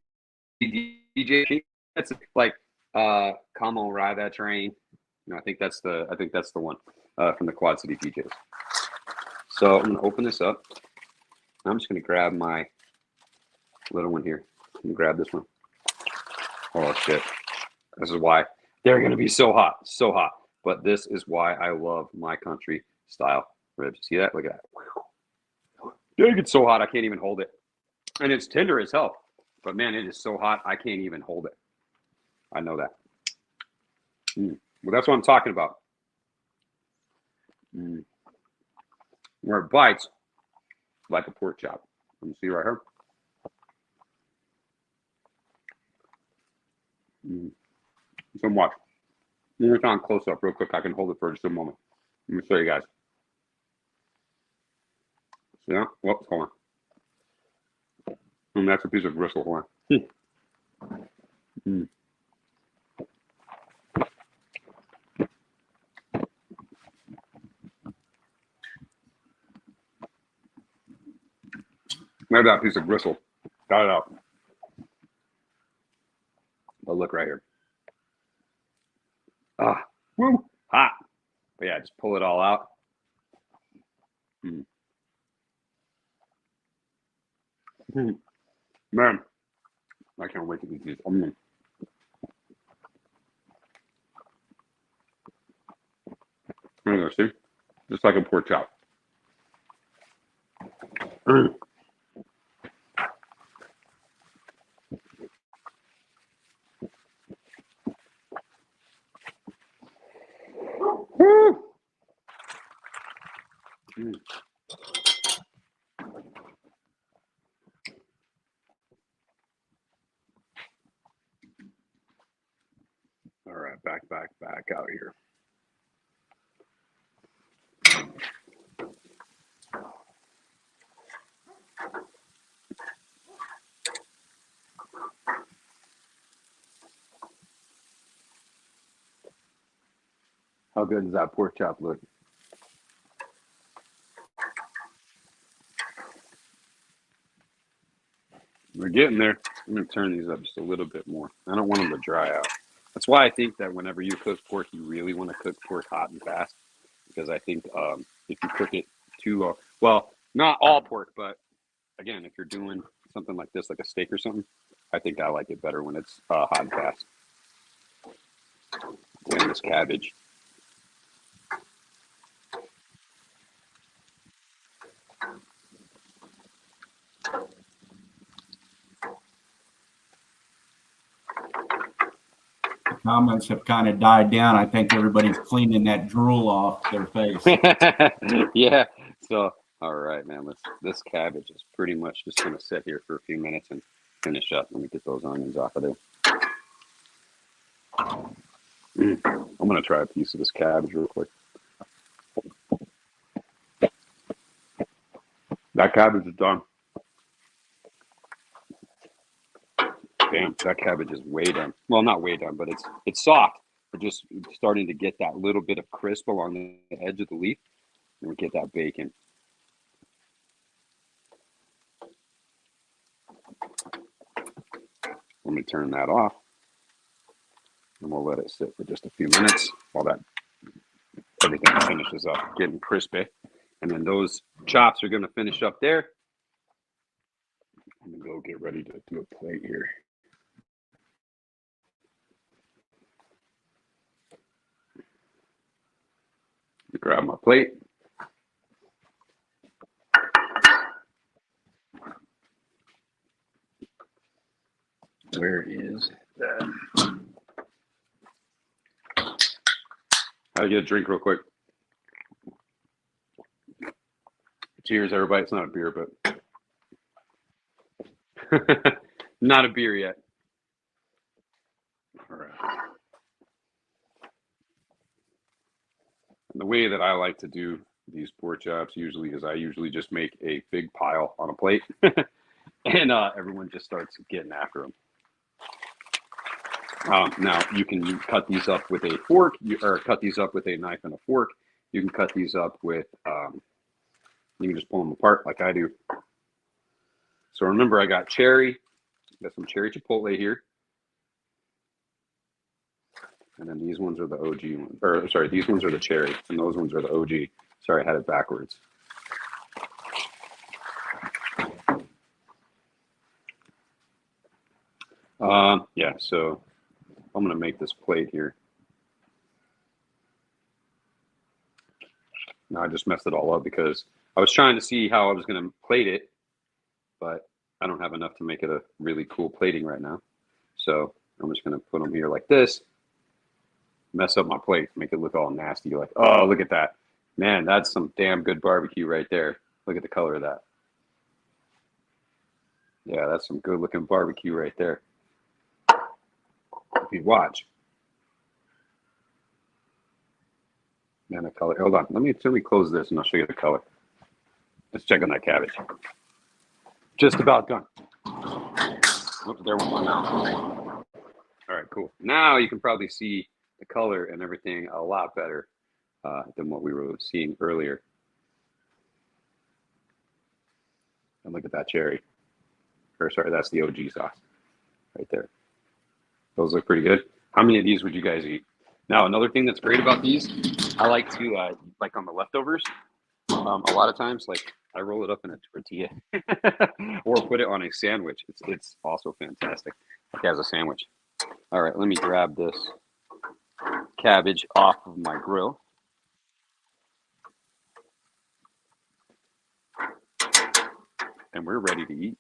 [SPEAKER 1] DJ. That's like, come on, ride that train. No, I think that's the one from the Quad City DJs. So I'm gonna open this up. I'm just gonna grab my little one here. I'm gonna grab this one. Oh shit! This is why they're gonna be so hot, so hot. But this is why I love my country style ribs. See that? Look at that. It gets so hot I can't even hold it, and it's tender as hell. But man, it is so hot I can't even hold it. I know that. Well, that's what I'm talking about. Where it bites like a pork chop. Let me see right here. So watch. Let me turn close up real quick. I can hold it for just a moment. Let me show you guys. See that? Whoops, hold on. And that's a piece of bristle. Hold on. Maybe that piece of bristle. Got it out. But look right here. Ah, woo, hot. But yeah, just pull it all out. Man, I can't wait to eat these. There, see? Just like a pork chop. Woo! All right, back out here. How good does that pork chop look? We're getting there. I'm going to turn these up just a little bit more. I don't want them to dry out. That's why I think that whenever you cook pork, you really want to cook pork hot and fast. Because I think if you cook it too, well, not all pork, but again, if you're doing something like this, like a steak or something, I think I like it better when it's hot and fast. And this cabbage.
[SPEAKER 2] Comments have kind of died down. I think everybody's cleaning that drool off their face.
[SPEAKER 1] Yeah. So, all right, man. This cabbage is pretty much just going to sit here for a few minutes and finish up. Let me get those onions off of there. I'm going to try a piece of this cabbage real quick. That cabbage is done. Damn, that cabbage is way done. Well, not way done, but it's soft. We're just starting to get that little bit of crisp along the edge of the leaf, and we get that bacon. Let me turn that off, and we'll let it sit for just a few minutes while everything finishes up getting crispy. And then those chops are going to finish up there. I'm going to go get ready to do a plate here. Grab my plate. Where is that? I'll get a drink real quick. Cheers, everybody. It's not a beer, but not a beer yet. All right. And the way that I like to do these pork chops usually is I usually just make a big pile on a plate and everyone just starts getting after them. Now you can cut these up with a fork or cut these up with a knife and a fork. You can cut these up with, you can just pull them apart like I do. So remember, I got some cherry chipotle here. And then these ones are the OG ones, or sorry, these ones are the cherry, and those ones are the OG. Sorry, I had it backwards. Yeah, so I'm gonna make this plate here. Now I just messed it all up because I was trying to see how I was gonna plate it, but I don't have enough to make it a really cool plating right now. So I'm just gonna put them here like this. Mess up my plate, make it look all nasty. You're like, oh, look at that. Man, that's some damn good barbecue right there. Look at the color of that. Yeah, that's some good looking barbecue right there. If you watch. Man, the color. Hold on. Let me close this and I'll show you the color. Let's check on that cabbage. Just about done. Oops, there went my mouth. All right, cool. Now you can probably see the color and everything a lot better than what we were seeing earlier. And look at that cherry. Or sorry, that's the OG sauce right there. Those look pretty good. How many of these would you guys eat? Now, another thing that's great about these, I like to, like on the leftovers, a lot of times, like I roll it up in a tortilla or put it on a sandwich. It's also fantastic, like as a sandwich. All right, let me grab this cabbage off of my grill. and we're ready to eat.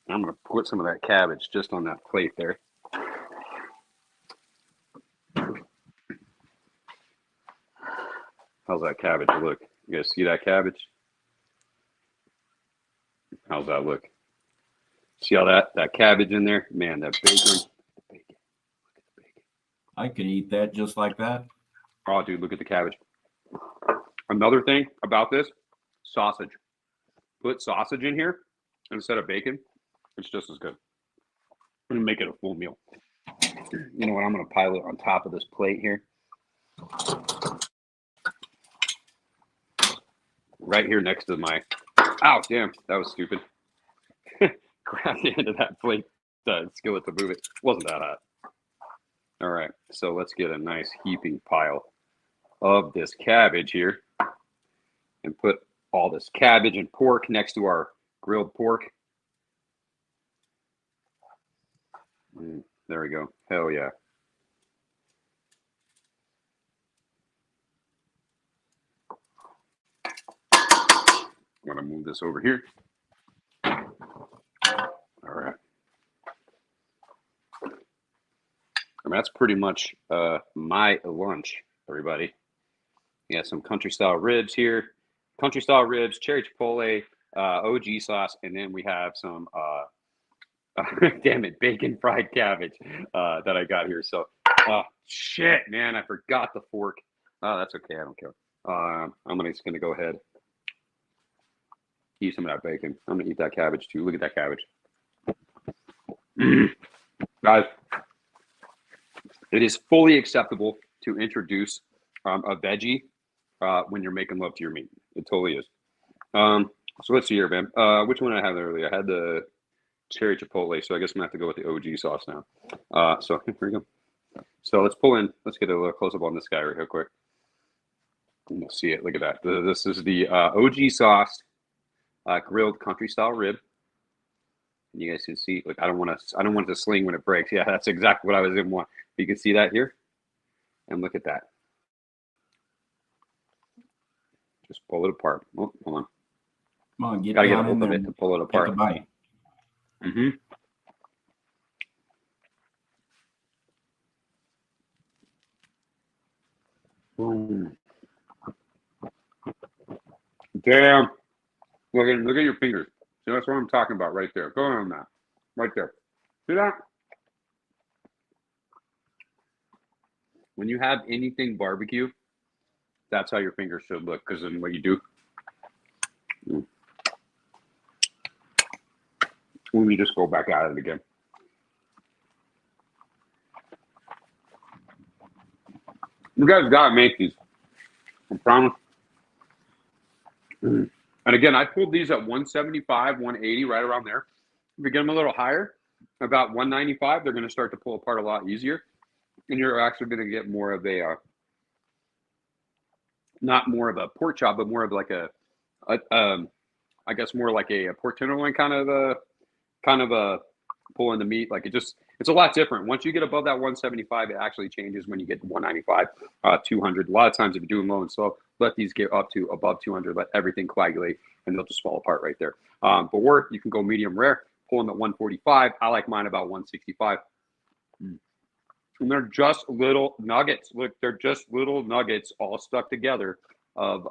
[SPEAKER 1] I'm going to put some of that cabbage just on that plate there. How's that cabbage look? You guys see that cabbage? How's that look? See all that cabbage in there? Man, that bacon. Look at the bacon.
[SPEAKER 2] I could eat that just like that.
[SPEAKER 1] Oh, dude, look at the cabbage. Another thing about this, sausage. Put sausage in here instead of bacon. It's just as good. I'm going to make it a full meal. You know what? I'm going to pile it on top of this plate here. Right here next to my... Ow, damn. That was stupid. Grab the end of that plate, skillet to move it. Wasn't that hot. All right. So let's get a nice heaping pile of this cabbage here. And put all this cabbage and pork next to our grilled pork. There we go. Hell yeah. I'm going to move this over here. All right. And that's pretty much my lunch, everybody. We got some country style ribs here. Country style ribs, cherry chipotle, OG sauce, and then we have some damn it, bacon fried cabbage that I got here. So, shit, man, I forgot the fork. Oh, that's okay. I don't care. I'm just gonna go ahead, eat some of that bacon. I'm gonna eat that cabbage too. Look at that cabbage, guys. It is fully acceptable to introduce a veggie when you're making love to your meat. It totally is. So let's see here, man. Which one I had earlier? I had the cherry chipotle, so I guess I'm gonna have to go with the OG sauce now. So here we go. So let's get a little close up on this guy real quick. You'll see it. Look at that. This is the OG sauce grilled country style rib. And you guys can see. Look, I don't want it to sling when it breaks. Yeah, that's exactly what I was in want. You can see that here, and look at that. Just pull it apart. Oh, hold on.
[SPEAKER 2] Come on,
[SPEAKER 1] Gotta get a hold of it to pull it apart.
[SPEAKER 2] Take a bite.
[SPEAKER 1] Damn. Look at your fingers. See, that's what I'm talking about right there. Go on that. Right there. See that? When you have anything barbecue, that's how your fingers should look, because then what you do, let me just go back at it again. You guys gotta make these. I promise. And again, I pulled these at 175, 180, right around there. If you get them a little higher, about 195, they're going to start to pull apart a lot easier. And you're actually going to get more of a, not more of a pork chop, but more of like I guess more like a pork tenderloin kind of a pulling the meat. Like it's a lot different. Once you get above that 175, it actually changes when you get to 195, 200. A lot of times if you're doing low and slow, let these get up to above 200, let everything coagulate, and they'll just fall apart right there. But you can go medium rare, pull them at 145. I like mine about 165. And they're just little nuggets. Look, they're just little nuggets all stuck together of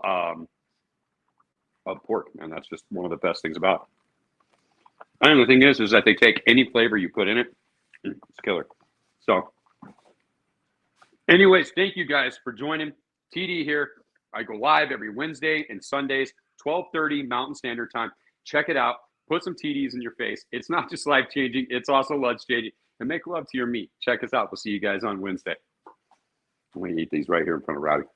[SPEAKER 1] pork. And that's just one of the best things about it. And the thing is that they take any flavor you put in it. It's killer. So anyways, thank you guys for joining. TD here. I go live every Wednesday and Sundays, 12:30 Mountain Standard Time. Check it out. Put some TDs in your face. It's not just life-changing. It's also lunch-changing. And make love to your meat. Check us out. We'll see you guys on Wednesday. I'm going to eat these right here in front of Robbie.